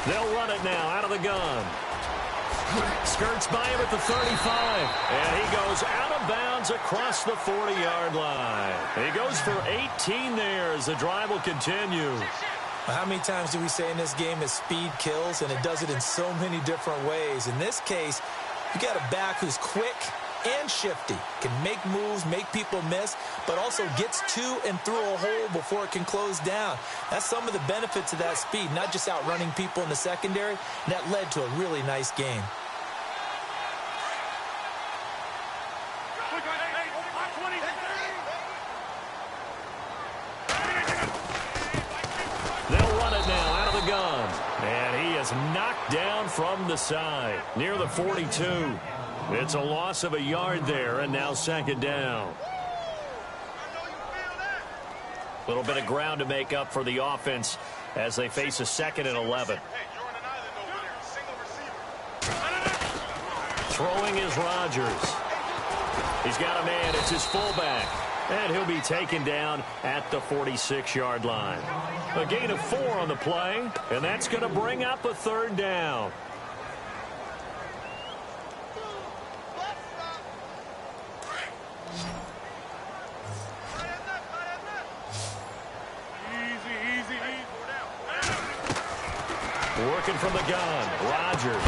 They'll run it now out of the gun. Skirts by him at the 35. And he goes out of bounds across the 40-yard line. He goes for 18 there as the drive will continue. How many times do we say in this game that speed kills, and it does it in so many different ways? In this case, you got a back who's quick and shifty, can make moves, make people miss, but also gets to and through a hole before it can close down. That's some of the benefits of that speed, not just outrunning people in the secondary. And that led to a really nice game. They'll run it now out of the gun. And he is knocked down from the side near the 42. It's a loss of a yard there, and now second down. A little bit of ground to make up for the offense as they face a 2nd and 11. Throwing is Rodgers. He's got a man. It's his fullback. And he'll be taken down at the 46-yard line. A gain of 4 on the play, and that's going to bring up a 3rd down. Working from the gun, Rodgers.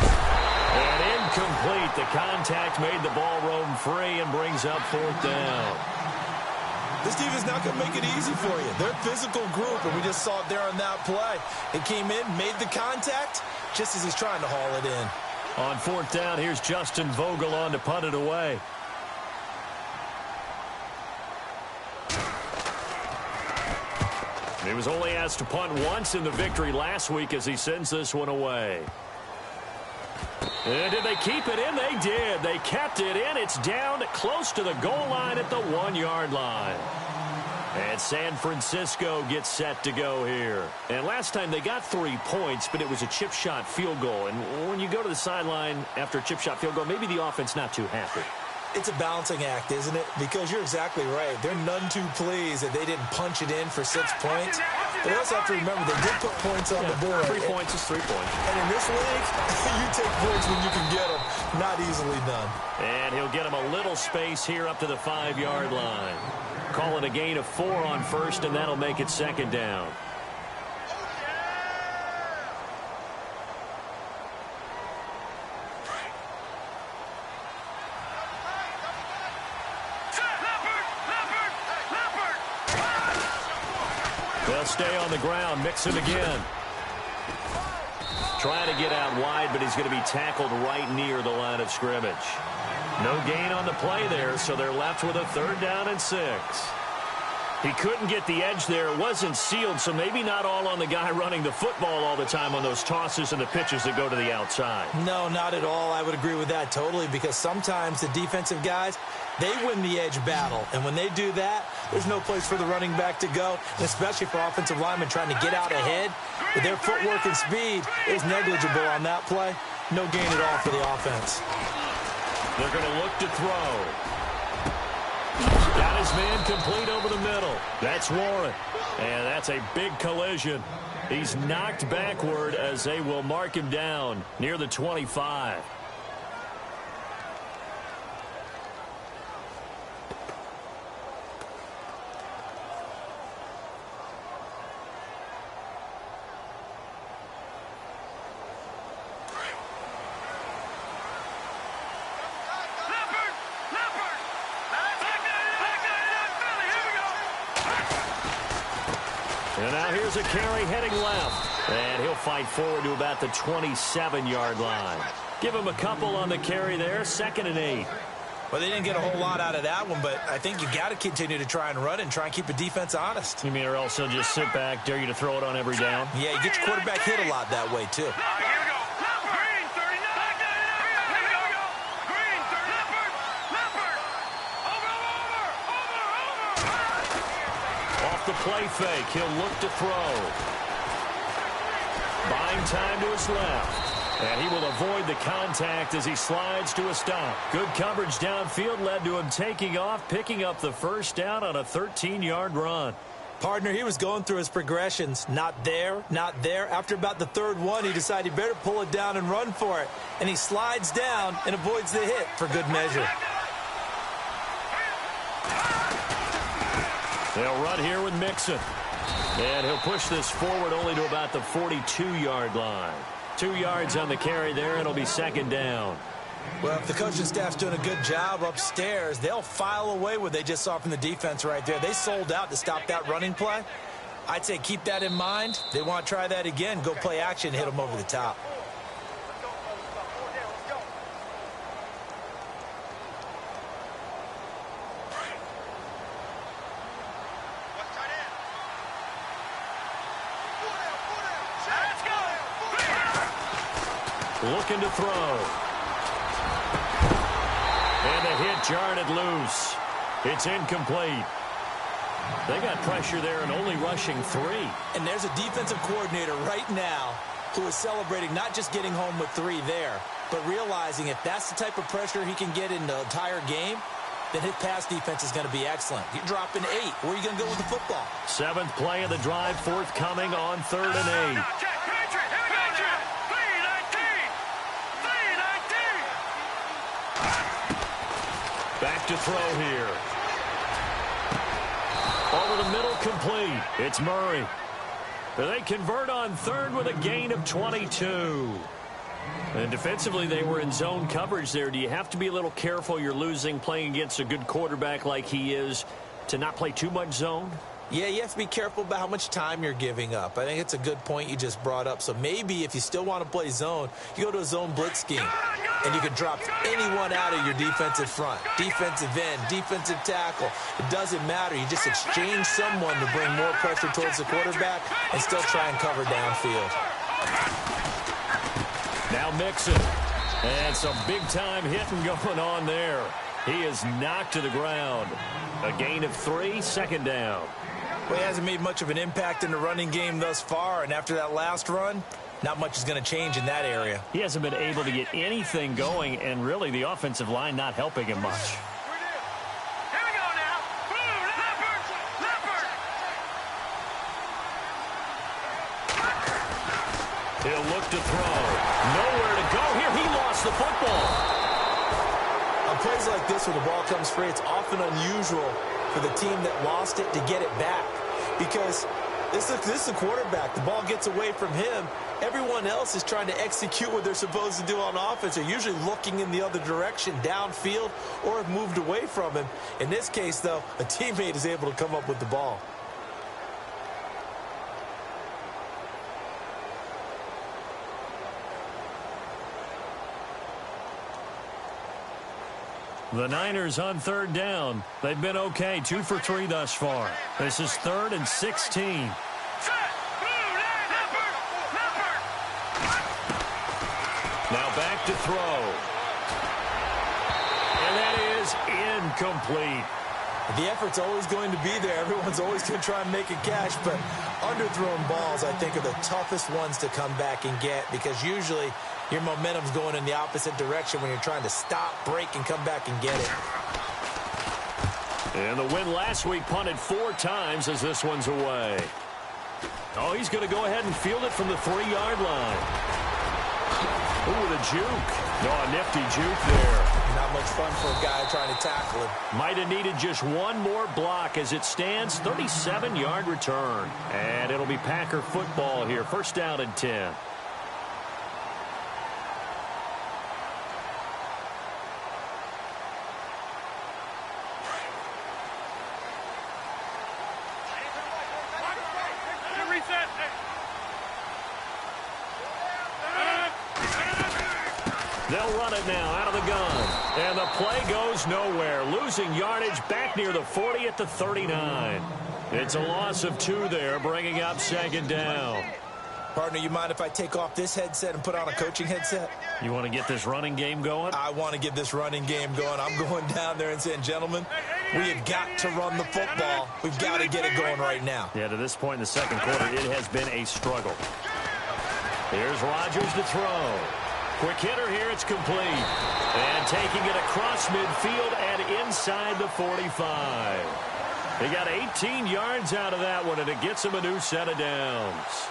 And incomplete. The contact made the ball roam free and brings up 4th down. This team is not going to make it easy for you. They're a physical group, and we just saw it there on that play. It came in, made the contact, just as he's trying to haul it in. On 4th down, here's Justin Vogel on to punt it away. He was only asked to punt once in the victory last week as he sends this one away. And did they keep it in? They did. They kept it in. It's down close to the goal line at the 1-yard line. And San Francisco gets set to go here. And last time they got 3 points, but it was a chip shot field goal. And when you go to the sideline after a chip shot field goal, maybe the offense not too happy. It's a balancing act, isn't it? Because you're exactly right. They're none too pleased that they didn't punch it in for 6 points. But they also have to remember they did put points on the board. 3 points is 3 points. And in this league, you take points when you can get them. Not easily done. And he'll get him a little space here up to the 5-yard line. Call it a gain of 4 on 1st, and that'll make it 2nd down. They'll stay on the ground, mix it again. Trying to get out wide, but he's going to be tackled right near the line of scrimmage. No gain on the play there, so they're left with a 3rd down and 6. He couldn't get the edge there. It wasn't sealed, so maybe not all on the guy running the football all the time on those tosses and the pitches that go to the outside. No, not at all. I would agree with that totally, because sometimes the defensive guys, they win the edge battle. And when they do that, there's no place for the running back to go, and especially for offensive linemen trying to get out ahead. With their footwork and speed, it was negligible on that play. No gain at all for the offense. They're going to look to throw. Got his man complete over the middle. That's Warren. And that's a big collision. He's knocked backward as they will mark him down near the 25. And now here's a carry heading left. And he'll fight forward to about the 27-yard line. Give him a couple on the carry there. 2nd and 8. Well, they didn't get a whole lot out of that one, but I think you got to continue to try and run and try and keep the defense honest. You mean or else they'll just sit back, dare you to throw it on every down? Yeah, you get your quarterback hit a lot that way, too. The play fake. He'll look to throw. Buying time to his left. And he will avoid the contact as he slides to a stop. Good coverage downfield led to him taking off, picking up the 1st down on a 13-yard run. Partner, he was going through his progressions. Not there, not there. After about the third one, he decided he better pull it down and run for it. And he slides down and avoids the hit for good measure. They'll run here with Mixon. And he'll push this forward only to about the 42-yard line. 2 yards on the carry there, and it'll be second down. Well, if the coaching staff's doing a good job upstairs, they'll file away what they just saw from the defense right there. They sold out to stop that running play. I'd say keep that in mind. They want to try that again. Go play action, hit them over the top. Looking to throw. And the hit jarred it loose. It's incomplete. They got pressure there and only rushing 3. And there's a defensive coordinator right now who is celebrating not just getting home with 3 there, but realizing if that's the type of pressure he can get in the entire game, then his pass defense is going to be excellent. You're dropping 8. Where are you going to go with the football? 7th play of the drive, forthcoming on 3rd and 8. Back to throw here. Over the middle, complete. It's Murray. They convert on 3rd with a gain of 22. And defensively, they were in zone coverage there. Do you have to be a little careful you're losing playing against a good quarterback like he is to not play too much zone? Yeah, you have to be careful about how much time you're giving up. I think it's a good point you just brought up. So maybe if you still want to play zone, you go to a zone blitz scheme. And you can drop anyone out of your defensive front. Defensive end, defensive tackle. It doesn't matter. You just exchange someone to bring more pressure towards the quarterback and still try and cover downfield. Now Mixon. And some big-time hitting going on there. He is knocked to the ground. A gain of 3, 2nd down. Well, he hasn't made much of an impact in the running game thus far, and after that last run, not much is going to change in that area. He hasn't been able to get anything going, and really the offensive line not helping him much. Here we go now. Blue, leopard. He'll look to throw. Nowhere to go here. He lost the football. On plays like this where the ball comes free, it's often unusual for the team that lost it to get it back. Because this is a quarterback. The ball gets away from him. Everyone else is trying to execute what they're supposed to do on offense. They're usually looking in the other direction, downfield, or have moved away from him. In this case, though, a teammate is able to come up with the ball. The Niners on 3rd down. They've been okay, 2 for 3 thus far. This is 3rd and 16. Now back to throw. And that is incomplete. The effort's always going to be there. Everyone's always going to try and make a catch, but underthrown balls, I think, are the toughest ones to come back and get because usually your momentum's going in the opposite direction when you're trying to stop, break, and come back and get it. And the win last week punted 4 times as this one's away. Oh, he's going to go ahead and field it from the 3-yard line. Ooh, the juke. Oh, a nifty juke there. Not much fun for a guy trying to tackle him. Might have needed just one more block as it stands. 37-yard return. And it'll be Packer football here. 1st down and 10. They'll run it now out of the gun. And the play goes nowhere. Losing yardage back near the 40 at the 39. It's a loss of 2 there, bringing up 2nd down. Partner, you mind if I take off this headset and put on a coaching headset? You want to get this running game going? I want to get this running game going. I'm going down there and saying, gentlemen, we have got to run the football. We've got to get it going right now. Yeah, to this point in the 2nd quarter, it has been a struggle. Here's Rodgers to throw. Quick hitter here, it's complete. And taking it across midfield and inside the 45. He got 18 yards out of that one, and it gets him a new set of downs.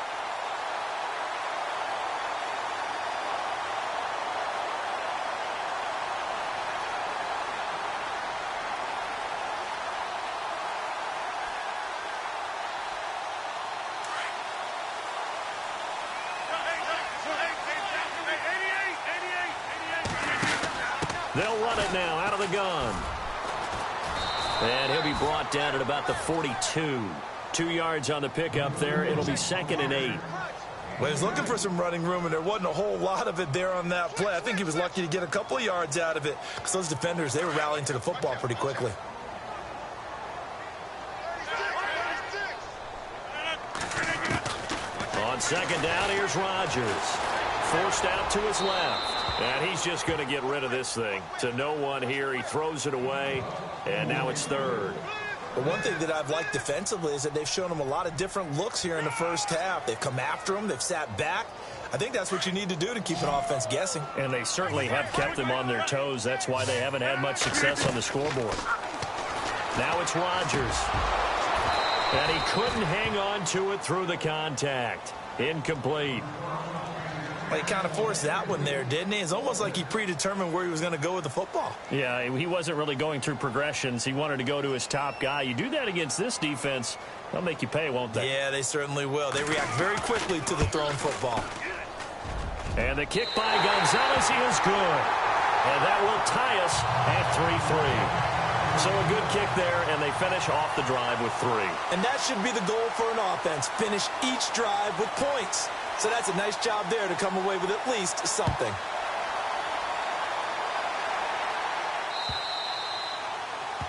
They'll run it now out of the gun. And he'll be brought down at about the 42. 2 yards on the pickup there. It'll be 2nd and 8. Well, he was looking for some running room, and there wasn't a whole lot of it there on that play. I think he was lucky to get a couple of yards out of it because those defenders, they were rallying to the football pretty quickly. On 2nd down, here's Rodgers. Forced out to his left. And he's just going to get rid of this thing. To no one here. He throws it away. And now it's 3rd. The one thing that I've liked defensively is that they've shown him a lot of different looks here in the first half. They've come after him. They've sat back. I think that's what you need to do to keep an offense guessing. And they certainly have kept them on their toes. That's why they haven't had much success on the scoreboard. Now it's Rodgers. And he couldn't hang on to it through the contact. Incomplete. Well, he kind of forced that one there, didn't he? It's almost like he predetermined where he was going to go with the football. Yeah, he wasn't really going through progressions. He wanted to go to his top guy. You do that against this defense, they'll make you pay, won't they? Yeah, they certainly will. They react very quickly to the thrown football. And the kick by Gonzalez is good. And that will tie us at 3-3. So a good kick there, and they finish off the drive with 3. And that should be the goal for an offense. Finish each drive with points. So that's a nice job there to come away with at least something.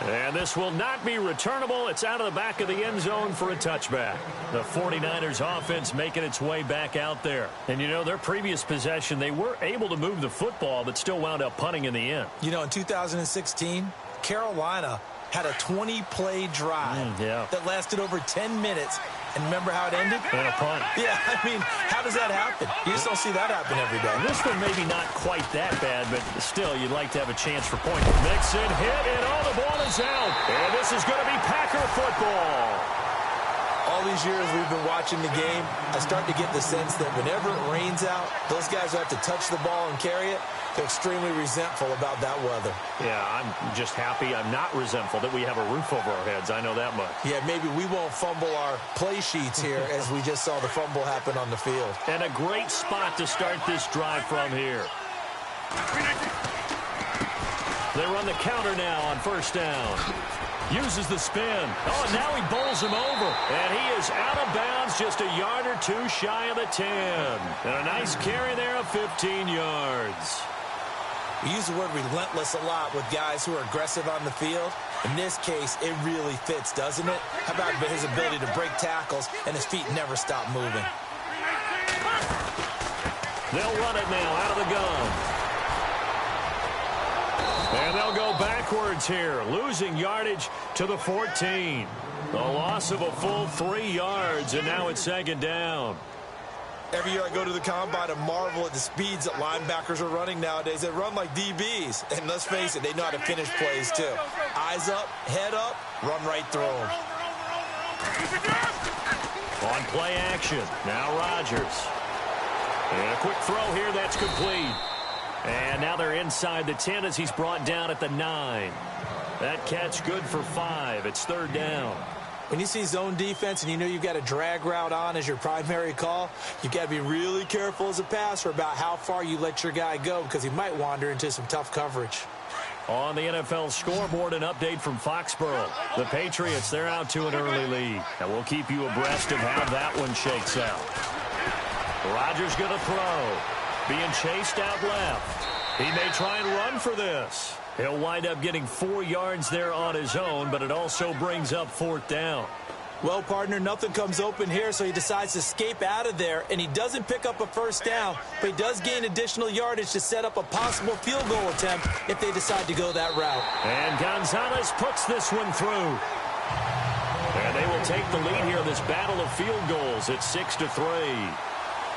And this will not be returnable. It's out of the back of the end zone for a touchback. The 49ers offense making its way back out there. And, you know, their previous possession, they were able to move the football, but still wound up punting in the end. You know, in 2016, Carolina had a 20-play drive that lasted over 10 minutes. And remember how it ended? And a punt. Yeah, I mean, how does that happen? You just don't see that happen every day. This one maybe not quite that bad, but still, you'd like to have a chance for points. Mixon hit, and all the ball is out. And this is going to be Packer football. All these years we've been watching the game, I start to get the sense that whenever it rains out, those guys who have to touch the ball and carry it, they're extremely resentful about that weather. Yeah, I'm just happy I'm not resentful that we have a roof over our heads. I know that much. Yeah, maybe we won't fumble our play sheets here as we just saw the fumble happen on the field. And a great spot to start this drive from here. They run the counter now on 1st down. Uses the spin. Oh, and now he bowls him over. And he is out of bounds, just a yard or two shy of the 10. And a nice carry there of 15 yards. We use the word relentless a lot with guys who are aggressive on the field. In this case, it really fits, doesn't it? How about his ability to break tackles and his feet never stop moving? They'll run it now out of the gun. And they'll go backwards here, losing yardage to the 14. A loss of a full 3 yards, and now it's 2nd down. Every year I go to the combine and marvel at the speeds that linebackers are running nowadays. They run like DBs. And let's face it, they know how to finish plays too. Eyes up, head up, run right through them. On play action, now Rodgers. And a quick throw here, that's complete. And now they're inside the 10 as he's brought down at the 9. That catch good for 5. It's 3rd down. When you see zone defense and you know you've got a drag route on as your primary call, you've got to be really careful as a passer about how far you let your guy go because he might wander into some tough coverage. On the NFL scoreboard, an update from Foxborough. The Patriots, they're out to an early lead. And we'll keep you abreast of how that one shakes out. Rodgers going to throw. Being chased out left. He may try and run for this. He'll wind up getting 4 yards there on his own, but it also brings up 4th down. Well, partner, nothing comes open here, so he decides to escape out of there, and he doesn't pick up a 1st down, but he does gain additional yardage to set up a possible field goal attempt if they decide to go that route. And Gonzalez puts this one through. And they will take the lead here in this battle of field goals at 6-3.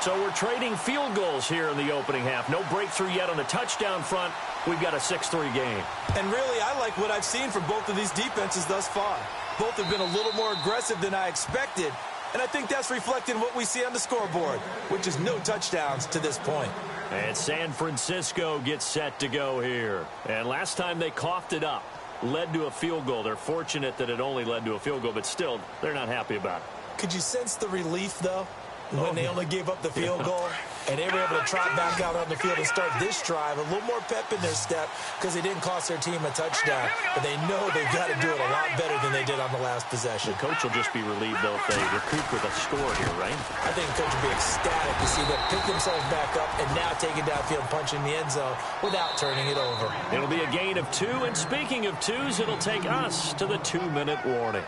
So we're trading field goals here in the opening half. No breakthrough yet on the touchdown front. We've got a 6-3 game. And really, I like what I've seen from both of these defenses thus far. Both have been a little more aggressive than I expected. And I think that's reflected in what we see on the scoreboard, which is no touchdowns to this point. And San Francisco gets set to go here. And last time they coughed it up, led to a field goal. They're fortunate that it only led to a field goal, but still, they're not happy about it. Could you sense the relief, though, when they only gave up the field goal? And they were able to trot back out on the field and start this drive. A little more pep in their step because they didn't cost their team a touchdown. But they know they've got to do it a lot better than they did on the last possession. The coach will just be relieved, though, if they recoup with a score here, right? I think the coach will be ecstatic to see them pick themselves back up and now take it downfield, punching the end zone without turning it over. It'll be a gain of 2. And speaking of 2s, it'll take us to the 2-minute warning.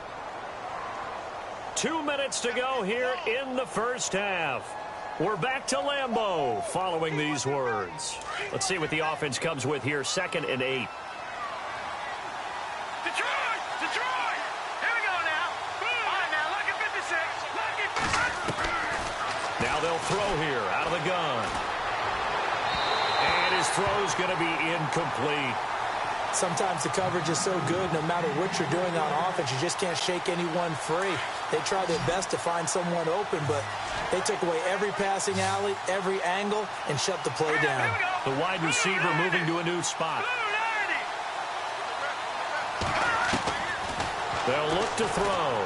2 minutes to go here in the first half. We're back to Lambeau following these words. Let's see what the offense comes with here. 2nd and 8. Detroit! Detroit! Here we go now. All right, now, look at 56. Look at 56. Now they'll throw here out of the gun. And his throw's going to be incomplete. Sometimes the coverage is so good, no matter what you're doing on offense, you just can't shake anyone free. They try their best to find someone open, but they took away every passing alley, every angle, and shut the play down. The wide receiver moving to a new spot. They'll look to throw.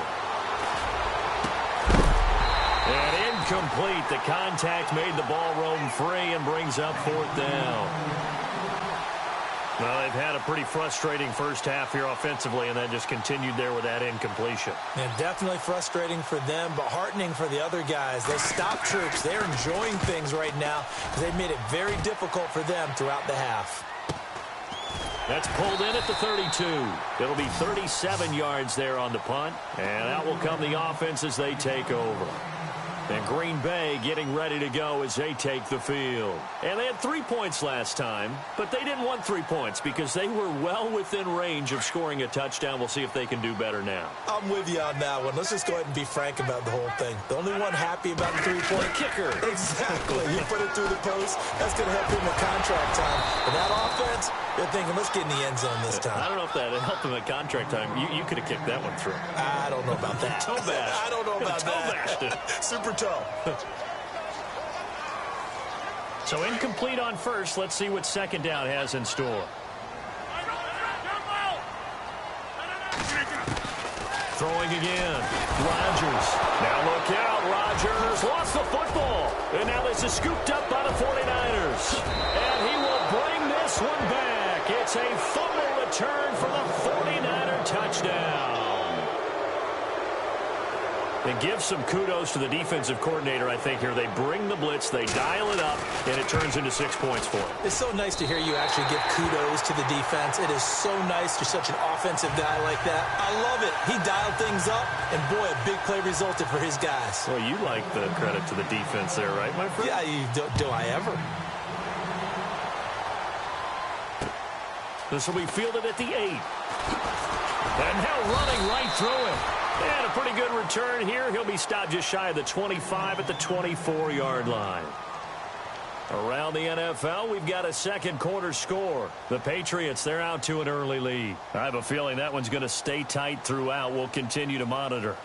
And incomplete. The contact made the ball roam free and brings up 4th down. Well, they've had a pretty frustrating first half here offensively, and then just continued there with that incompletion. And definitely frustrating for them, but heartening for the other guys. Those stop troops, they're enjoying things right now because they've made it very difficult for them throughout the half. That's pulled in at the 32. It'll be 37 yards there on the punt, and out will come the offense as they take over. And Green Bay getting ready to go as they take the field. And they had 3 points last time, but they didn't want 3 points because they were well within range of scoring a touchdown. We'll see if they can do better now. I'm with you on that one. Let's just go ahead and be frank about the whole thing. The only one happy about the 3-point kicker. Exactly. You put it through the post, that's going to help him in contract time. But that offense, they're thinking, let's get in the end zone this time. I don't know if that helped him at contract time. You could have kicked that one through. I don't know about that. Toe bash. I don't know about toe that. Bashed it. Super toe. So incomplete on first. Let's see what 2nd down has in store. Throwing again. Rodgers. Now look out. Rodgers lost the football. And now this is scooped up by the 49ers. And he will bring this one back. It's a fumble return for the 49er touchdown. And give some kudos to the defensive coordinator, I think, here. They bring the blitz, they dial it up, and it turns into 6 points for them. It's so nice to hear you actually give kudos to the defense. It is so nice. You're such an offensive guy like that. I love it. He dialed things up, and boy, a big play resulted for his guys. Well, you like the credit to the defense there, right, my friend? Yeah, do I ever? This will be fielded at the 8. And now running right through him. And a pretty good return here. He'll be stopped just shy of the 25 at the 24-yard line. Around the NFL, we've got a second quarter score. The Patriots, they're out to an early lead. I have a feeling that one's going to stay tight throughout. We'll continue to monitor.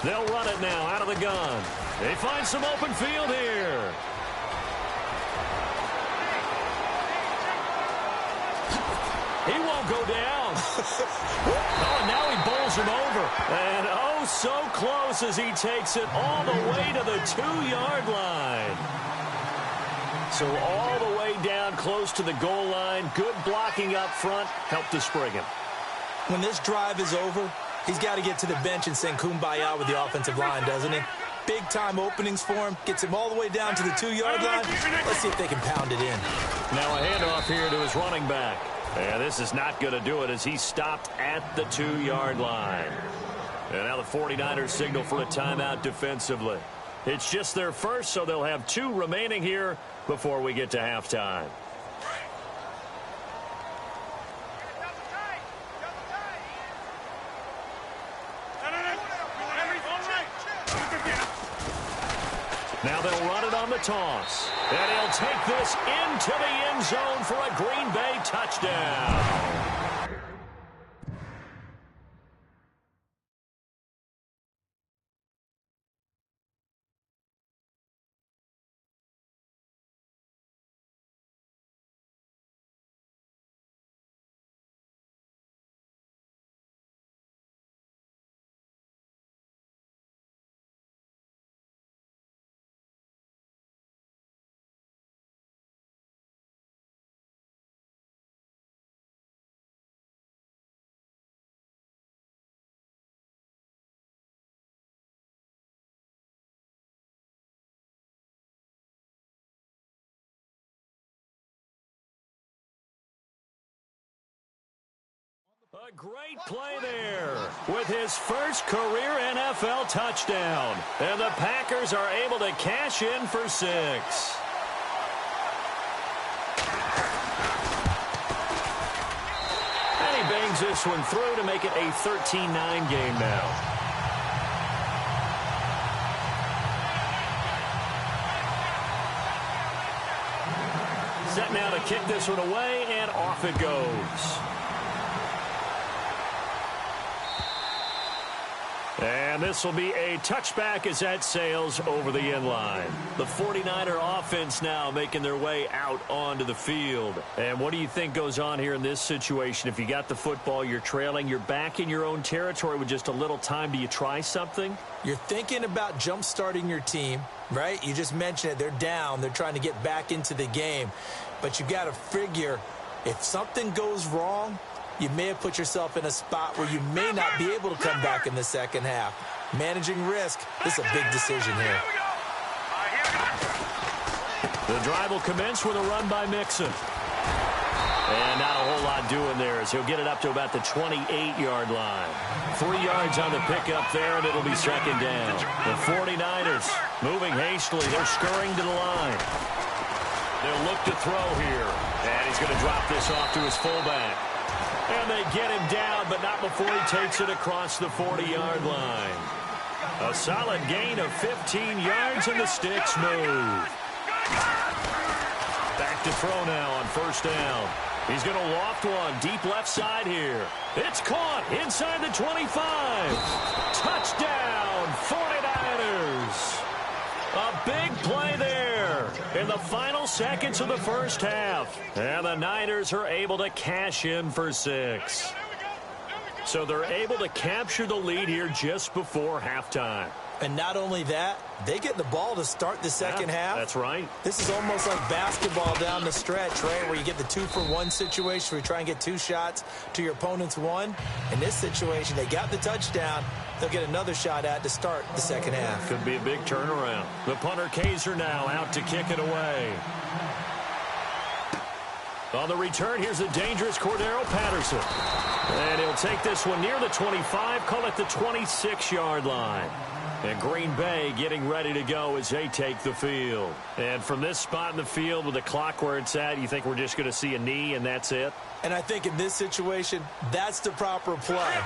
They'll run it now out of the gun. They find some open field here. He won't go down. Oh, and now he bowls him over. And oh, so close as he takes it all the way to the 2-yard line. So all the way down close to the goal line. Good blocking up front. Helped to spring him. When this drive is over, he's got to get to the bench and sing kumbaya with the offensive line, doesn't he? Big-time openings for him. Gets him all the way down to the 2-yard line. Let's see if they can pound it in. Now a handoff here to his running back. And this is not going to do it as he's stopped at the 2-yard line. And now the 49ers signal for a timeout defensively. It's just their first, so they'll have 2 remaining here before we get to halftime. Now they'll run it on the toss. And he'll take this into the end zone for a Green Bay touchdown. A great play there with his first career NFL touchdown. And the Packers are able to cash in for 6. And he bangs this one through to make it a 13-9 game now. Set now to kick this one away, and off it goes. And this will be a touchback as that sails over the end line. The 49er offense now making their way out onto the field. And what do you think goes on here in this situation? If you got the football, you're trailing, you're back in your own territory with just a little time. Do you try something? You're thinking about jump-starting your team, right? You just mentioned it. They're down. They're trying to get back into the game. But you got to figure if something goes wrong, you may have put yourself in a spot where you may not be able to come back in the second half. Managing risk is a big decision here. The drive will commence with a run by Mixon. And not a whole lot doing there as he'll get it up to about the 28-yard line. 3 yards on the pickup there, and it'll be second down. The 49ers moving hastily. They're scurrying to the line. They'll look to throw here. And he's going to drop this off to his fullback. And they get him down, but not before he takes it across the 40-yard line. A solid gain of 15 yards, and the sticks move. Back to throw now on first down. He's going to loft one deep left side here. It's caught inside the 25. Touchdown, 49ers. A big play there in the final seconds of the first half. And the Niners are able to cash in for 6. So they're able to capture the lead here just before halftime. And not only that, they get the ball to start the second half. That's right. This is almost like basketball down the stretch, right, where you get the 2-for-1 situation where you try and get 2 shots to your opponent's 1. In this situation, they got the touchdown. They'll get another shot at to start the second half. Could be a big turnaround. The punter Kaiser now out to kick it away. On the return, here's the dangerous Cordero Patterson. And he'll take this one near the 25, call it the 26-yard line. And Green Bay getting ready to go as they take the field. And from this spot in the field with the clock where it's at, you think we're just going to see a knee and that's it? And I think in this situation, that's the proper play.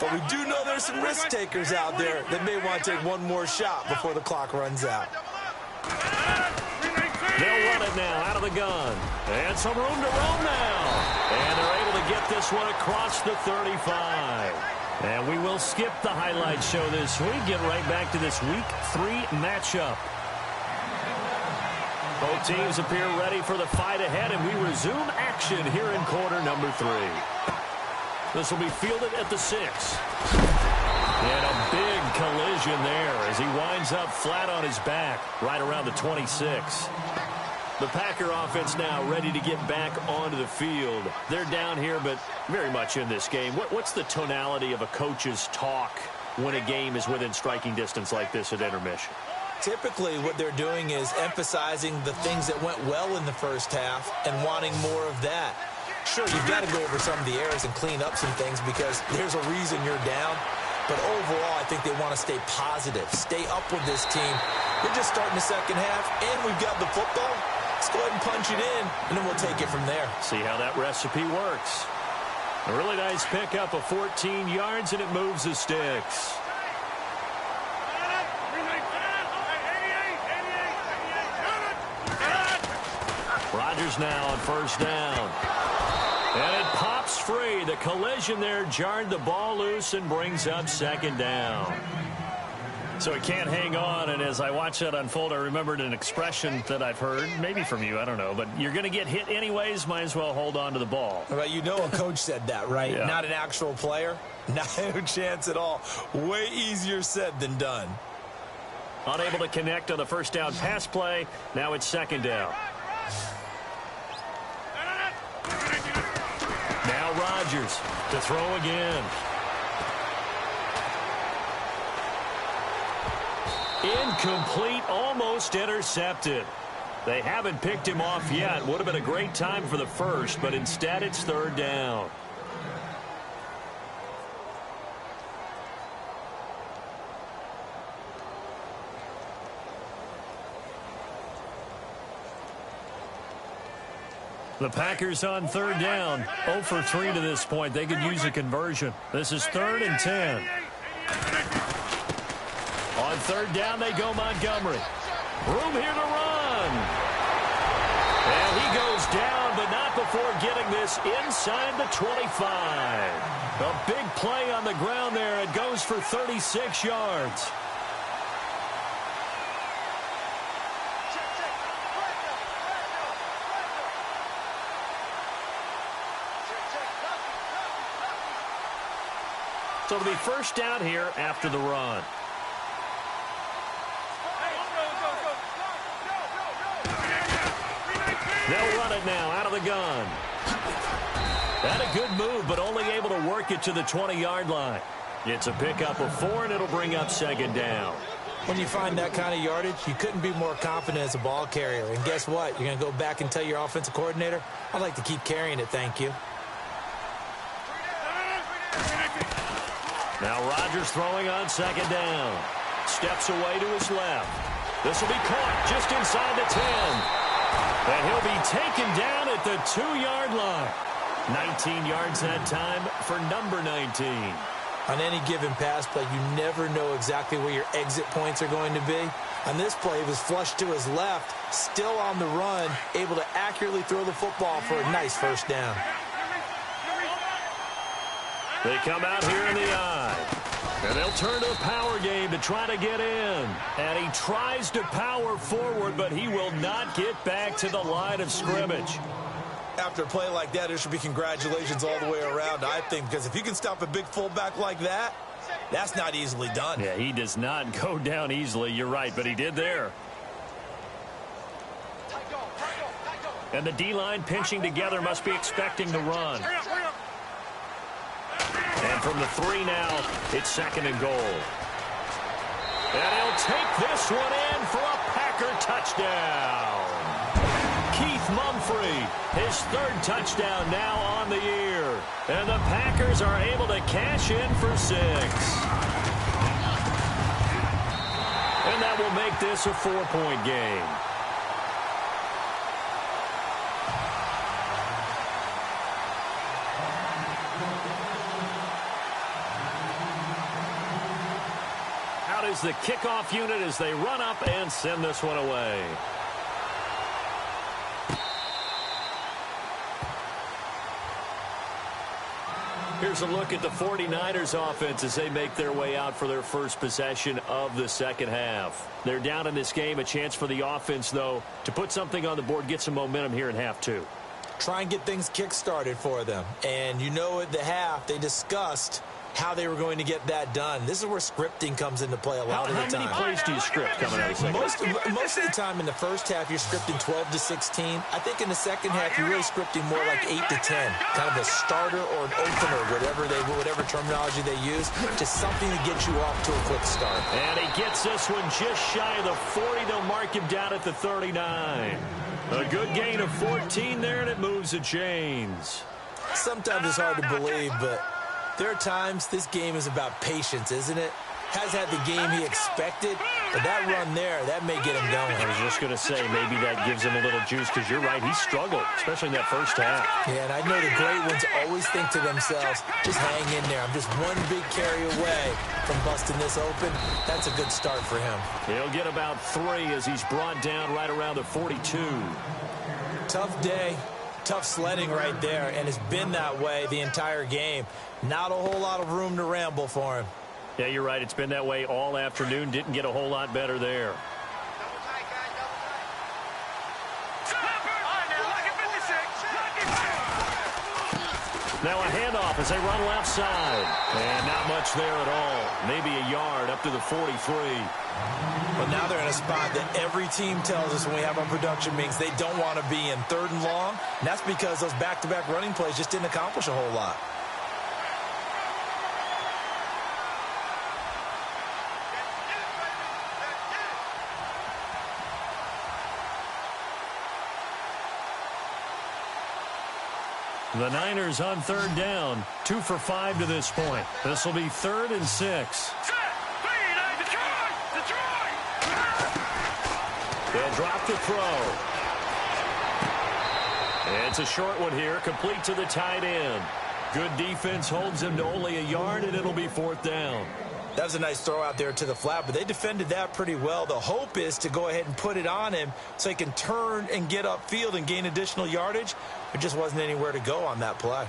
But we do know there's some risk takers out there that may want to take one more shot before the clock runs out. They'll run it now out of the gun. And some room to roam now. And they're able to get this one across the 35. And we will skip the highlight show this week. Get right back to this Week 3 matchup. Both teams appear ready for the fight ahead, and we resume action here in quarter number 3. This will be fielded at the 6. And a big collision there as he winds up flat on his back right around the 26. The Packer offense now ready to get back onto the field. They're down here, but very much in this game. What's the tonality of a coach's talk when a game is within striking distance like this at intermission? Typically, what they're doing is emphasizing the things that went well in the first half and wanting more of that. Sure, you've got to go over some of the errors and clean up some things because there's a reason you're down. But overall, I think they want to stay positive, stay up with this team. We're just starting the second half, and we've got the football. Let's go ahead and punch it in, and then we'll take it from there. See how that recipe works. A really nice pickup of 14 yards, and it moves the sticks. Packers now on first down. And it pops free. The collision there jarred the ball loose and brings up second down. So he can't hang on, and as I watch that unfold, I remembered an expression that I've heard, maybe from you, I don't know, but you're going to get hit anyways, might as well hold on to the ball. Well, you know a coach said that, right? Yeah. Not an actual player. No chance at all. Way easier said than done. Unable to connect on the first down pass play. Now it's second down. Now Rodgers to throw again. Incomplete, almost intercepted. They haven't picked him off yet. Would have been a great time for the first, but instead it's third down. The Packers on third down. 0 for 3 to this point. They could use a conversion. This is 3rd and 10. On third down, they go Montgomery. Room here to run. And he goes down, but not before getting this inside the 25. A big play on the ground there. It goes for 36 yards. So it'll be first down here after the run. They'll run it now out of the gun. Had a good move, but only able to work it to the 20-yard line. It's a pickup of 4, and it'll bring up second down. When you find that kind of yardage, you couldn't be more confident as a ball carrier. And guess what? You're going to go back and tell your offensive coordinator, I'd like to keep carrying it, thank you. Now Rodgers throwing on second down. Steps away to his left. This will be caught just inside the 10. And he'll be taken down at the 2-yard line. 19 yards that time for number 19. On any given pass play, you never know exactly where your exit points are going to be. On this play, he was flushed to his left, still on the run, able to accurately throw the football for a nice first down. They come out here in the eye. And they'll turn to a power game to try to get in. And he tries to power forward, but he will not get back to the line of scrimmage. After a play like that, there should be congratulations all the way around, I think, because if you can stop a big fullback like that, that's not easily done. Yeah, he does not go down easily. You're right, but he did there. And the D-line pinching together must be expecting the run. And from the 3 now, it's 2nd and goal. And he'll take this one in for a Packer touchdown. Keith Mumphrey, his 3rd touchdown now on the year. And the Packers are able to cash in for 6. And that will make this a 4-point game. Is the kickoff unit as they run up and send this one away. Here's a look at the 49ers offense as they make their way out for their first possession of the second half. They're down in this game. A chance for the offense, though, to put something on the board, get some momentum here in half 2. Try and get things kick-started for them. And you know at the half, they discussed how they were going to get that done. This is where scripting comes into play a lot of the time. How many plays do you script coming out of the second half? Most of the time in the first half, you're scripting 12 to 16. I think in the second half, you're really scripting more like 8 to 10. Kind of a starter or an opener, whatever terminology they use, just something to get you off to a quick start. And he gets this one just shy of the 40. They'll mark him down at the 39. A good gain of 14 there, and it moves the chains. Sometimes it's hard to believe, but there are times this game is about patience, isn't it? Has had the game he expected, but that run there, that may get him going. I was just going to say, maybe that gives him a little juice, because you're right, he struggled, especially in that first half. Yeah, and I know the great ones always think to themselves, just hang in there. I'm just one big carry away from busting this open. That's a good start for him. He'll get about 3 as he's brought down right around the 42. Tough day, tough sledding right there, and it's been that way the entire game. Not a whole lot of room to ramble for him. Yeah, you're right. It's been that way all afternoon. Didn't get a whole lot better there. Now a handoff as they run left side. And not much there at all. Maybe a yard up to the 43. But now they're in a spot that every team tells us when we have our production meetings they don't want to be in, 3rd and long. And that's because those back-to-back running plays just didn't accomplish a whole lot. The Niners on 3rd down. 2 for 5 to this point. This will be 3rd and 6. They'll drop the throw. It's a short one here, complete to the tight end. Good defense holds him to only a yard, and it'll be 4th down. That was a nice throw out there to the flat, but they defended that pretty well. The hope is to go ahead and put it on him so he can turn and get upfield and gain additional yardage. There just wasn't anywhere to go on that play.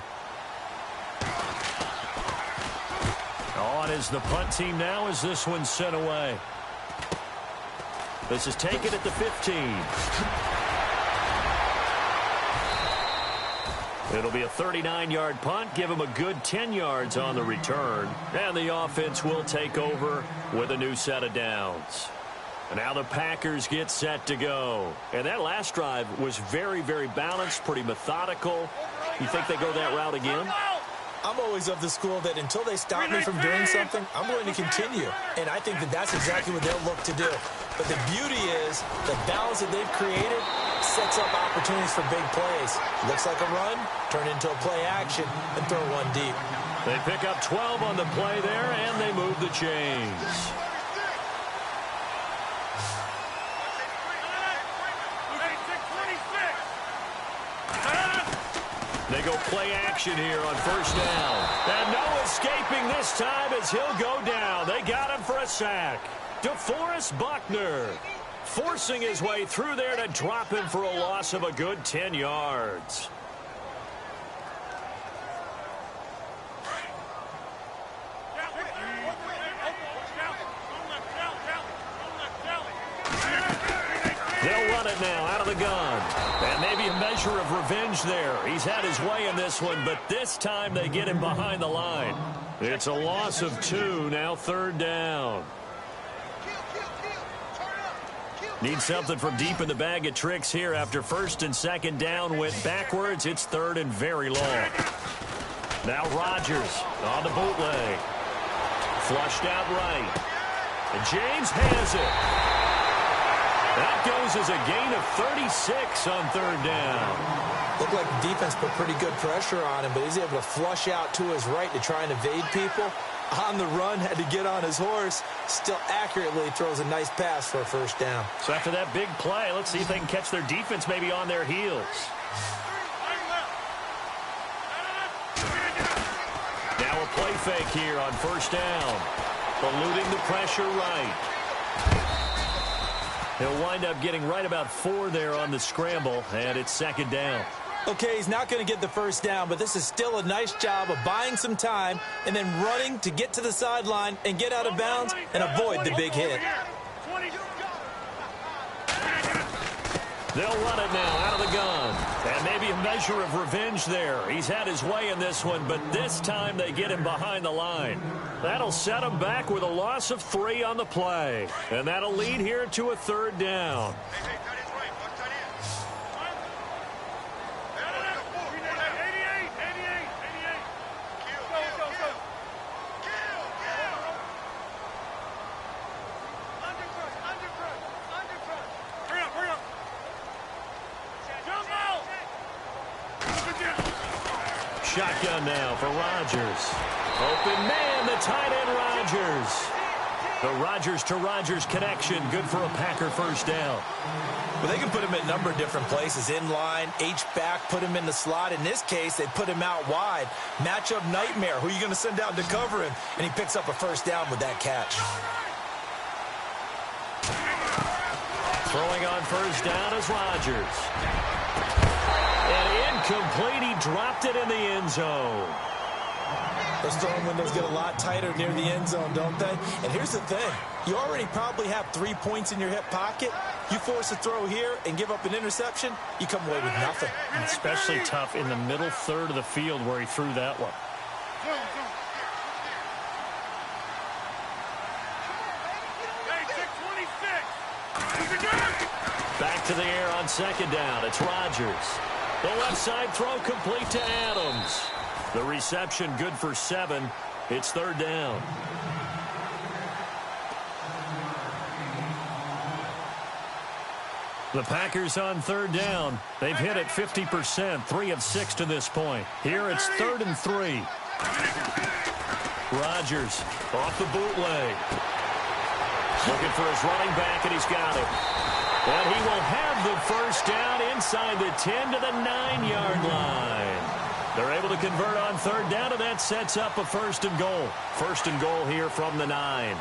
On is the punt team now as this one's sent away. This is taken at the 15. It'll be a 39-yard punt. Give him a good 10 yards on the return. And the offense will take over with a new set of downs. And now the Packers get set to go. And that last drive was very, very balanced, pretty methodical. You think they go that route again? I'm always of the school that until they stop me from doing something, I'm going to continue. And I think that that's exactly what they'll look to do. But the beauty is the balance that they've created sets up opportunities for big plays. Looks like a run, turn into a play action, and throw one deep. They pick up 12 on the play there, and they move the chains. They go play action here on 1st down. And no escaping this time as he'll go down. They got him for a sack. DeForest Buckner forcing his way through there to drop him for a loss of a good 10 yards. They'll run it now out of the gun. And maybe a measure of revenge there. He's had his way in this one, but this time they get him behind the line. It's a loss of 2, now 3rd down. Need something from deep in the bag of tricks here after 1st and 2nd down went backwards. It's 3rd and very long. Now Rodgers on the bootleg. Flushed out right. And James has it. That goes as a gain of 36 on 3rd down. Looked like the defense put pretty good pressure on him, but he's able to flush out to his right to try and evade people. On the run, had to get on his horse. Still accurately throws a nice pass for a 1st down. So after that big play, let's see if they can catch their defense maybe on their heels. Now a play fake here on 1st down. Eluding the pressure right. He'll wind up getting right about 4 there on the scramble, and it's 2nd down. Okay, he's not going to get the 1st down, but this is still a nice job of buying some time and then running to get to the sideline and get out of bounds and avoid the big hit. They'll run it now out of the gun. And maybe a measure of revenge there. He's had his way in this one, but this time they get him behind the line. That'll set him back with a loss of 3 on the play. And that'll lead here to a 3rd down. Shotgun now for Rodgers. Open man, the tight end Rodgers. The Rodgers to Rodgers connection, good for a Packer 1st down. Well, they can put him at a number of different places. In line, H-back, put him in the slot. In this case, they put him out wide. Matchup nightmare. Who are you going to send out to cover him? And he picks up a 1st down with that catch. Throwing on 1st down is Rodgers. And incomplete. He dropped it in the end zone. Those throwing windows get a lot tighter near the end zone, don't they? And here's the thing. You already probably have 3 points in your hip pocket. You force a throw here and give up an interception, you come away with nothing. And especially tough in the middle third of the field where he threw that one. Back to the air on second down. It's Rodgers. The left side throw complete to Adams. The reception good for 7. It's third down. The Packers on third down. They've hit it 50%, 3 of 6 to this point. Here it's 3rd and 3. Rodgers off the bootleg. Looking for his running back, and he's got it. And he will have the first down inside the 10 to the 9-yard line. They're able to convert on third down, and that sets up a 1st and goal. 1st and goal here from the 9.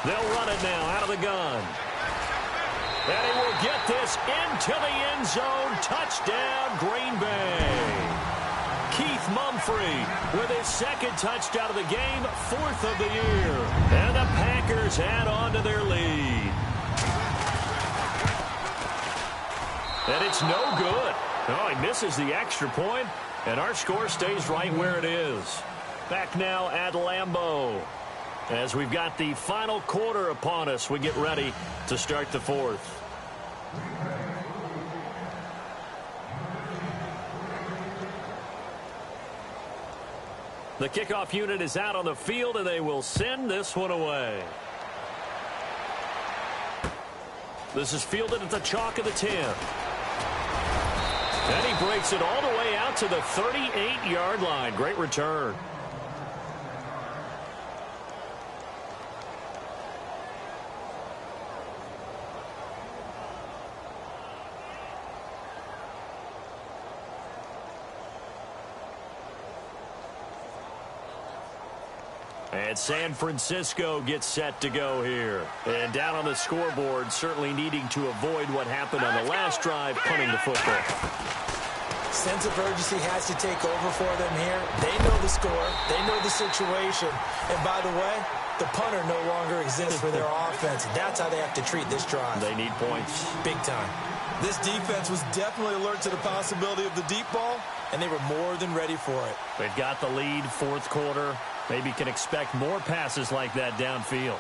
They'll run it now out of the gun. And he will get this into the end zone. Touchdown, Green Bay. Keith Mumphrey with his 2nd touchdown of the game, 4th of the year. And the Packers add on to their lead. And it's no good. Oh, he misses the extra point, and our score stays right where it is. Back now at Lambeau. As we've got the final quarter upon us, we get ready to start the 4th. The kickoff unit is out on the field, and they will send this one away. This is fielded at the chalk of the 10. And he breaks it all the way out to the 38-yard line. Great return. And San Francisco gets set to go here. And down on the scoreboard, certainly needing to avoid what happened on the last drive, punting the football. Sense of urgency has to take over for them here. They know the score. They know the situation. And by the way, the punter no longer exists for their offense. That's how they have to treat this drive. They need points. Big time. This defense was definitely alert to the possibility of the deep ball, and they were more than ready for it. They've got the lead, 4th quarter. Maybe can expect more passes like that downfield.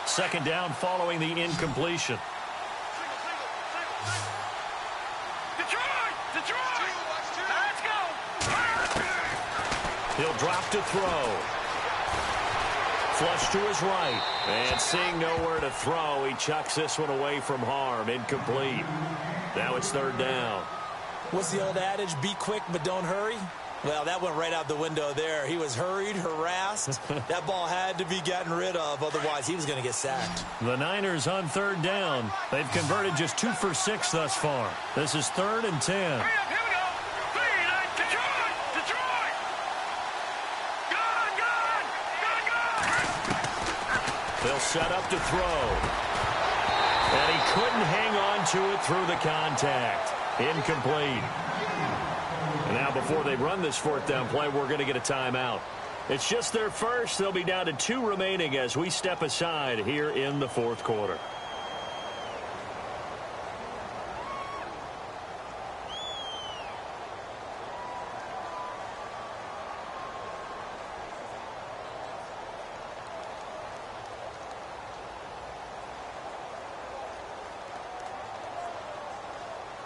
Second down following the incompletion. Detroit! Let's go! He'll drop to throw. Flush to his right. And seeing nowhere to throw, he chucks this one away from harm. Incomplete. Now it's third down. What's the old adage? Be quick, but don't hurry? Well, that went right out the window there. He was hurried, harassed. That ball had to be gotten rid of, otherwise he was going to get sacked. The Niners on third down. They've converted just 2 for 6 thus far. This is 3rd and 10. Here we go. Detroit! Gone! They'll set up to throw. And he couldn't hang on to it through the contact. Incomplete. And now before they run this 4th down play, we're going to get a timeout. It's just their first. They'll be down to 2 remaining as we step aside here in the 4th quarter.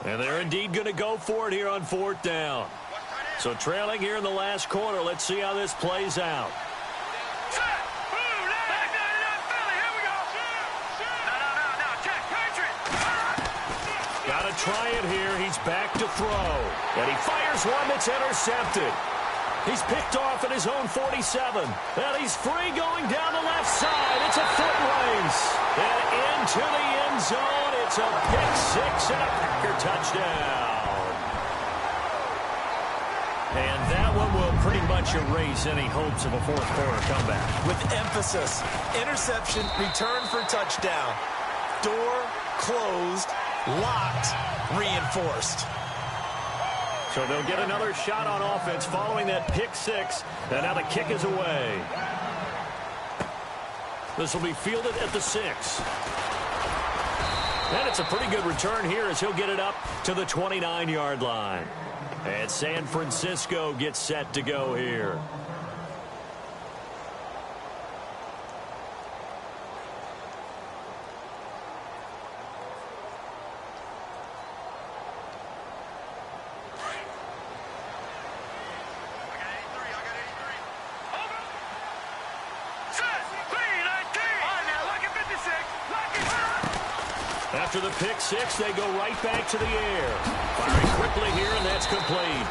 And they're indeed going to go for it here on 4th down. So trailing here in the last quarter. Let's see how this plays out. Got to try it here. He's back to throw. And he fires one that's intercepted. He's picked off at his own 47. And he's free going down the left side. It's a foot race. And into the end zone. It's a pick six and a Packer touchdown. And that one will pretty much erase any hopes of a fourth quarter comeback. With emphasis, interception, return for touchdown. Door closed, locked, reinforced. So they'll get another shot on offense following that pick six. And now the kick is away. This will be fielded at the 6. And it's a pretty good return here as he'll get it up to the 29-yard line. And San Francisco gets set to go here. After the pick six, they go right back to the air. Firing quickly here, and that's complete.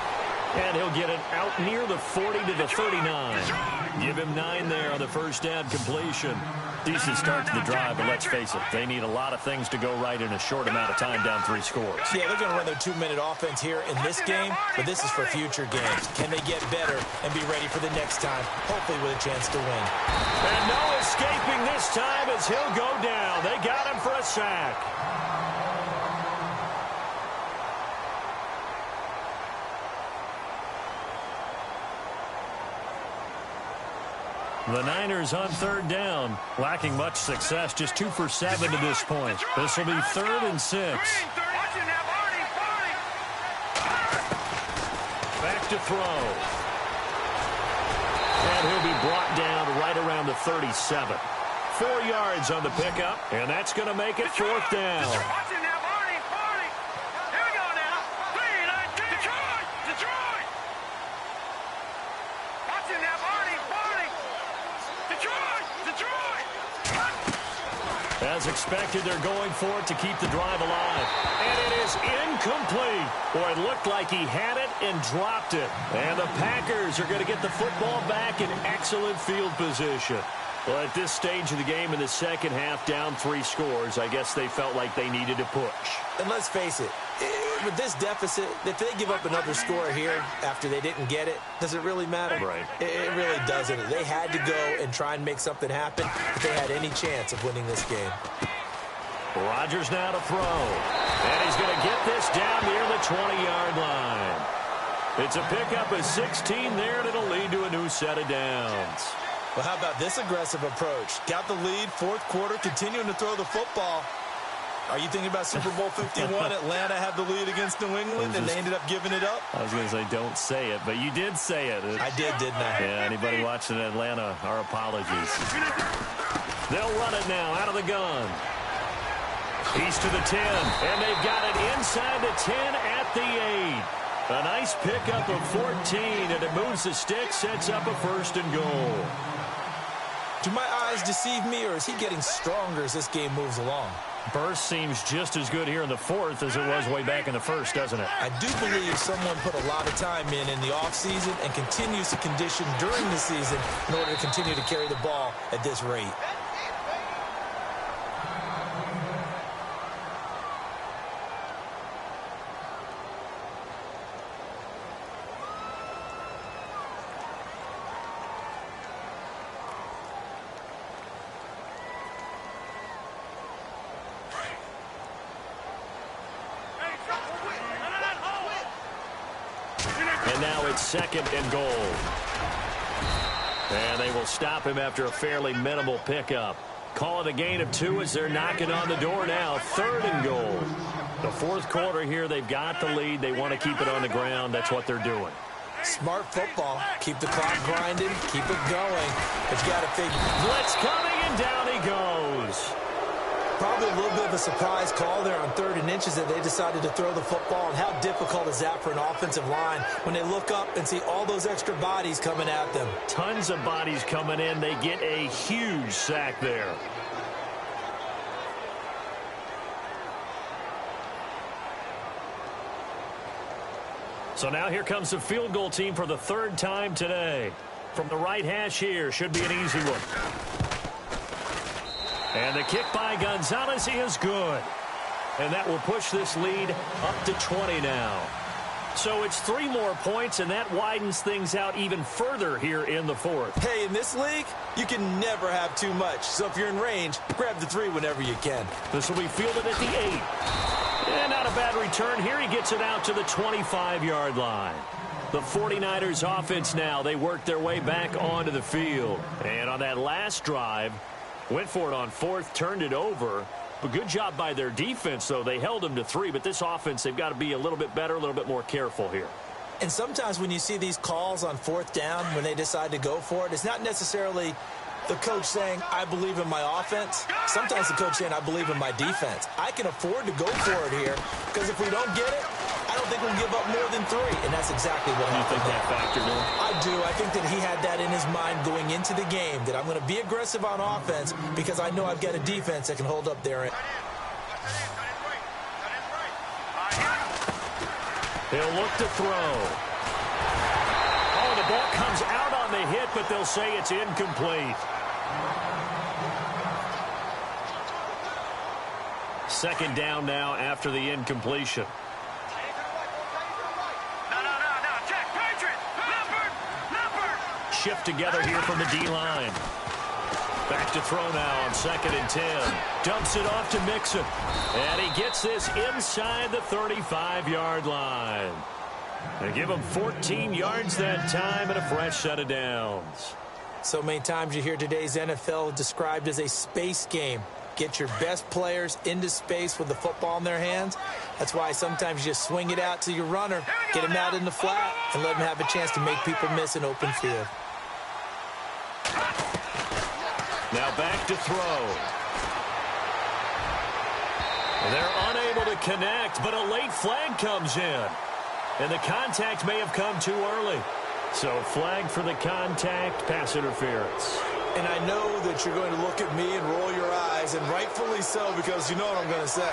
And he'll get it out near the 40 to the 39. Give him 9 there on the first down completion. Decent start to the drive, but let's face it, they need a lot of things to go right in a short amount of time down 3 scores. Yeah, they're going to run their 2-minute offense here in this game, but this is for future games. Can they get better and be ready for the next time, hopefully with a chance to win? And no escaping this time as he'll go down. They got him for a sack. The Niners on third down, lacking much success, just 2 for 7 to this point. This will be 3rd and 6. Back to throw. And he'll be brought down right around the 37. 4 yards on the pickup, and that's going to make it 4th down. As expected, they're going for it to keep the drive alive. And it is incomplete. Boy, it looked like he had it and dropped it. And the Packers are going to get the football back in excellent field position. Well, at this stage of the game in the second half, down 3 scores, I guess they felt like they needed to push. And let's face it, with this deficit, if they give up another score here after they didn't get it, does it really matter? Right. It really doesn't. They had to go and try and make something happen if they had any chance of winning this game. Rodgers now to throw. And he's going to get this down near the 20-yard line. It's a pickup of 16 there, and it'll lead to a new set of downs. Well, how about this aggressive approach? Got the lead, 4th quarter, continuing to throw the football. Are you thinking about Super Bowl 51? Atlanta had the lead against New England, and they ended up giving it up? I was going to say, don't say it, but you did say it. I did, didn't I? Yeah, anybody watching Atlanta, our apologies. They'll run it now out of the gun. He's to the 10, and they've got it inside the 10 at the 8. A nice pickup of 14, and it moves the stick, sets up a 1st and goal. Do my eyes deceive me, or is he getting stronger as this game moves along? Burst seems just as good here in the 4th as it was way back in the 1st, doesn't it? I do believe someone put a lot of time in the offseason and continues to condition during the season in order to continue to carry the ball at this rate. And now it's 2nd and goal. And they will stop him after a fairly minimal pickup. Call it a gain of 2 as they're knocking on the door now. 3rd and goal. The 4th quarter here, they've got the lead. They want to keep it on the ground. That's what they're doing. Smart football. Keep the clock grinding. Keep it going. But you got to figure. Blitz coming, and down he goes. Probably a little bit of a surprise call there on 3rd and inches that they decided to throw the football. And how difficult is that for an offensive line when they look up and see all those extra bodies coming at them? Tons of bodies coming in. They get a huge sack there. So now here comes the field goal team for the third time today. From the right hash here, should be an easy one. And the kick by Gonzalez is good. And that will push this lead up to 20 now. So it's 3 more points, and that widens things out even further here in the fourth. Hey, in this league, you can never have too much. So if you're in range, grab the 3 whenever you can. This will be fielded at the 8. And not a bad return here. He gets it out to the 25-yard line. The 49ers offense now, they work their way back onto the field. And on that last drive, went for it on 4th, turned it over. A good job by their defense, though. They held them to 3, but this offense, they've got to be a little bit better, a little bit more careful here. And sometimes when you see these calls on 4th down, when they decide to go for it, it's not necessarily the coach saying, I believe in my offense. Sometimes the coach saying, I believe in my defense. I can afford to go for it here, because if we don't get it, I don't think we'll give up more than 3. And that's exactly what happened. You think that factored in? I do. I think that he had that in his mind going into the game, that I'm going to be aggressive on offense because I know I've got a defense that can hold up there. He'll look to throw. Oh, the ball comes out on the hit, but they'll say it's incomplete. Second down now after the incompletion. Shift together here from the D-line. Back to throw now on 2nd and 10. Dumps it off to Mixon. And he gets this inside the 35-yard line. They give him 14 yards that time and a fresh set of downs. So many times you hear today's NFL described as a space game. Get your best players into space with the football in their hands. That's why sometimes you just swing it out to your runner, get him out in the flat, and let him have a chance to make people miss an open field. Now back to throw. They're unable to connect, but a late flag comes in. And the contact may have come too early. So flag for the contact, pass interference. And I know that you're going to look at me and roll your eyes, and rightfully so, because you know what I'm going to say.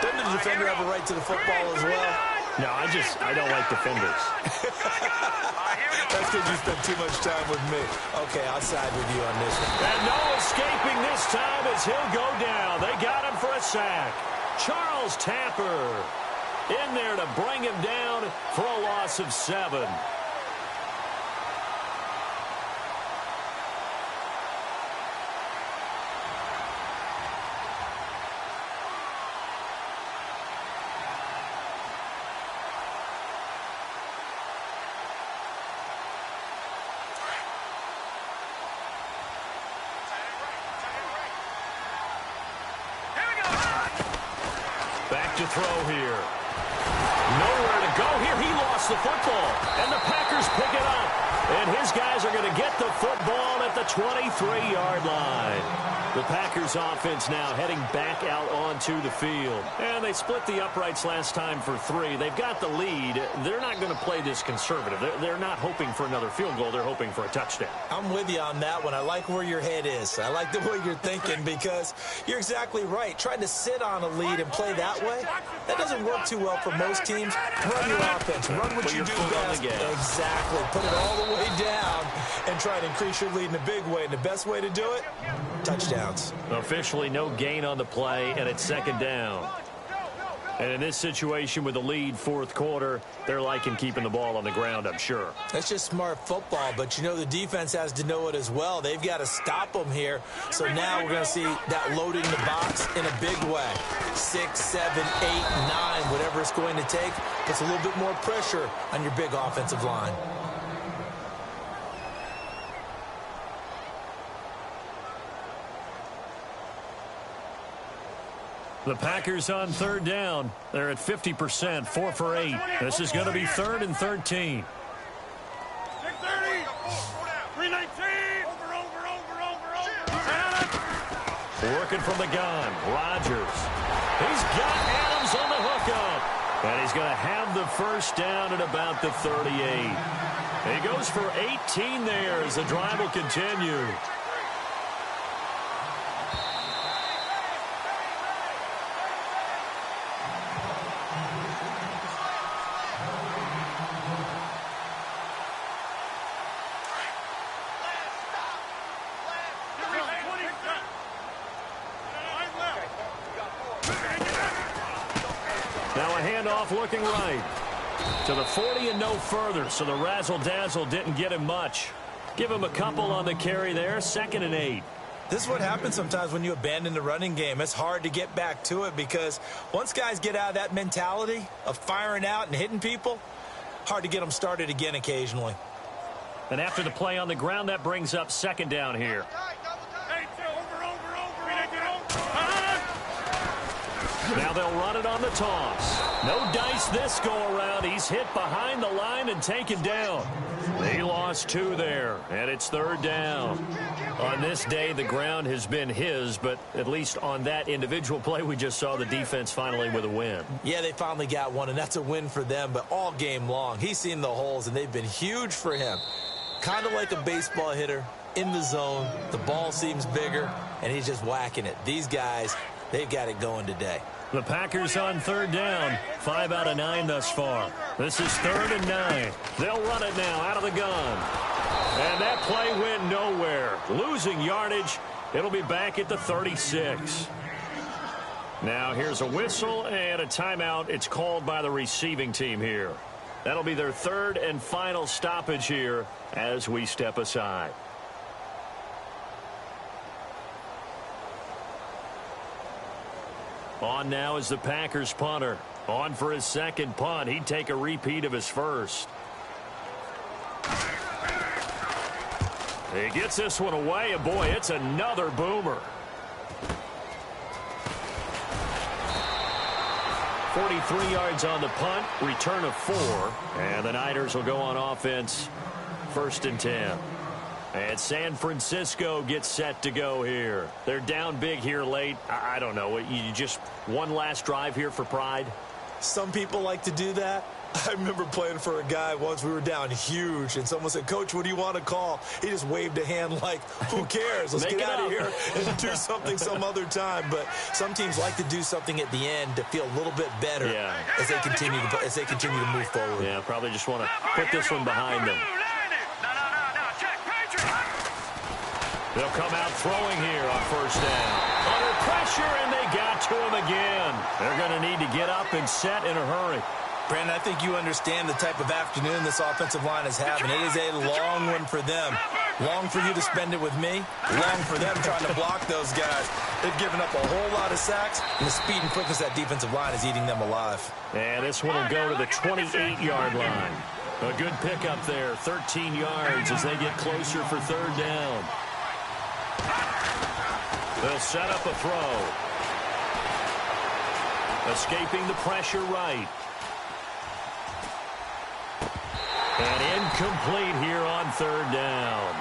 Doesn't the defender have a right to the football as well? No, I don't like defenders. That's because you spent too much time with me. Okay, I'll side with you on this one. And no escaping this time as he'll go down. They got him for a sack. Charles Tapper in there to bring him down for a loss of 7. Back to throw here. Nowhere to go here. He lost the football. And the Packers pick it up. And his guys are going to get the football at the 23-yard line. The Packers offense now heading back out onto the field. And they split the uprights last time for 3. They've got the lead. They're not going to play this conservative. They're not hoping for another field goal. They're hoping for a touchdown. I'm with you on that one. I like where your head is. I like the way you're thinking because you're exactly right. Trying to sit on a lead and play that way, that doesn't work too well for most teams. Run your offense. Run what you do best. Exactly. Put it all the way down and try to increase your lead in a big way. And the best way to do it, touchdowns. Officially no gain on the play, and it's 2nd down. And in this situation with the lead 4th quarter, they're liking keeping the ball on the ground, I'm sure. That's just smart football, but you know the defense has to know it as well. They've got to stop them here. So now we're going to see that loading the box in a big way. 6, 7, 8, 9, whatever it's going to take, puts a little bit more pressure on your big offensive line. The Packers on 3rd down. They're at 50%, 4 for 8. This is going to be 3rd and 13. 630. 319. Over. Working from the gun, Rodgers. He's got Adams on the hookup. And he's going to have the first down at about the 38. He goes for 18 there as the drive will continue. off looking right. To the 40 and no further, so the razzle-dazzle didn't get him much. Give him a couple on the carry there, 2nd and 8. This is what happens sometimes when you abandon the running game. It's hard to get back to it because once guys get out of that mentality of firing out and hitting people, hard to get them started again occasionally. And after the play on the ground, that brings up 2nd down here. Now they'll run it on the toss. No dice this go-around. He's hit behind the line and taken down. They lost 2 there, and it's 3rd down. On this day, the ground has been his, but at least on that individual play, we just saw the defense finally with a win. Yeah, they finally got one, and that's a win for them, but all game long, he's seen the holes, and they've been huge for him. Kind of like a baseball hitter in the zone. The ball seems bigger, and he's just whacking it. These guys, they've got it going today. The Packers on 3rd down. 5 out of 9 thus far. This is 3rd and 9. They'll run it now out of the gun. And that play went nowhere. Losing yardage. It'll be back at the 36. Now here's a whistle and a timeout. It's called by the receiving team here. That'll be their 3rd and final stoppage here as we step aside. On now is the Packers punter. On for his 2nd punt. He'd take a repeat of his first. He gets this one away, and boy, it's another boomer. 43 yards on the punt, return of 4, and the Niners will go on offense, 1st and 10. And San Francisco gets set to go here. They're down big here late. I don't know. You just one last drive here for pride? Some people like to do that. I remember playing for a guy once. We were down huge, and someone said, "Coach, what do you want to call?" He just waved a hand like, who cares? Let's get out of here and do something some other time. But some teams like to do something at the end to feel a little bit better as they continue to move forward. Yeah, probably just want to put this one behind them. They'll come out throwing here on 1st down. Under pressure, and they got to him again. They're going to need to get up and set in a hurry. Brandon, I think you understand the type of afternoon this offensive line is having. It is a long one for them. Long for you to spend it with me. Long for them trying to block those guys. They've given up a whole lot of sacks, and the speed and quickness of that defensive line is eating them alive. And this one will go to the 28-yard line. A good pickup there, 13 yards as they get closer for 3rd down. They'll set up a throw. Escaping the pressure right. And incomplete here on 3rd down.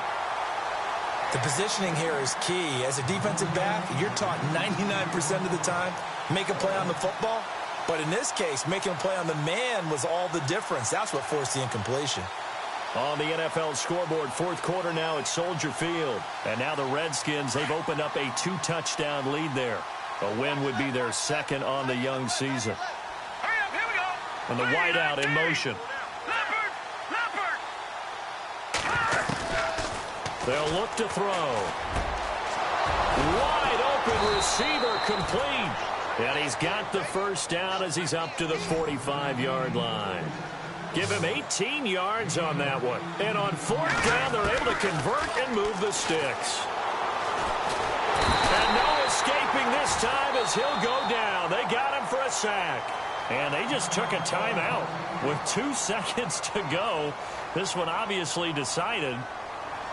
The positioning here is key. As a defensive back, you're taught 99% of the time, make a play on the football. But in this case, making a play on the man was all the difference. That's what forced the incompletion. On the NFL scoreboard, 4th quarter now at Soldier Field. And now the Redskins, they've opened up a 2-touchdown lead there. A win would be their 2nd on the young season. And the wideout in motion. They'll look to throw. Wide open receiver complete. And he's got the 1st down as he's up to the 45-yard line. Give him 18 yards on that one. And on 4th down, they're able to convert and move the sticks. And no escaping this time as he'll go down. They got him for a sack. And they just took a timeout with 2 seconds to go. This one obviously decided.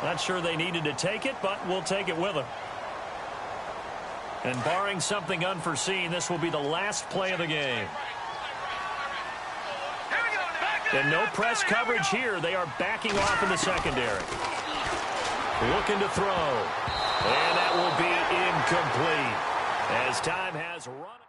Not sure they needed to take it, but we'll take it with them. And barring something unforeseen, this will be the last play of the game. And no press coverage here. They are backing off in the secondary. Looking to throw. And that will be incomplete as time has run.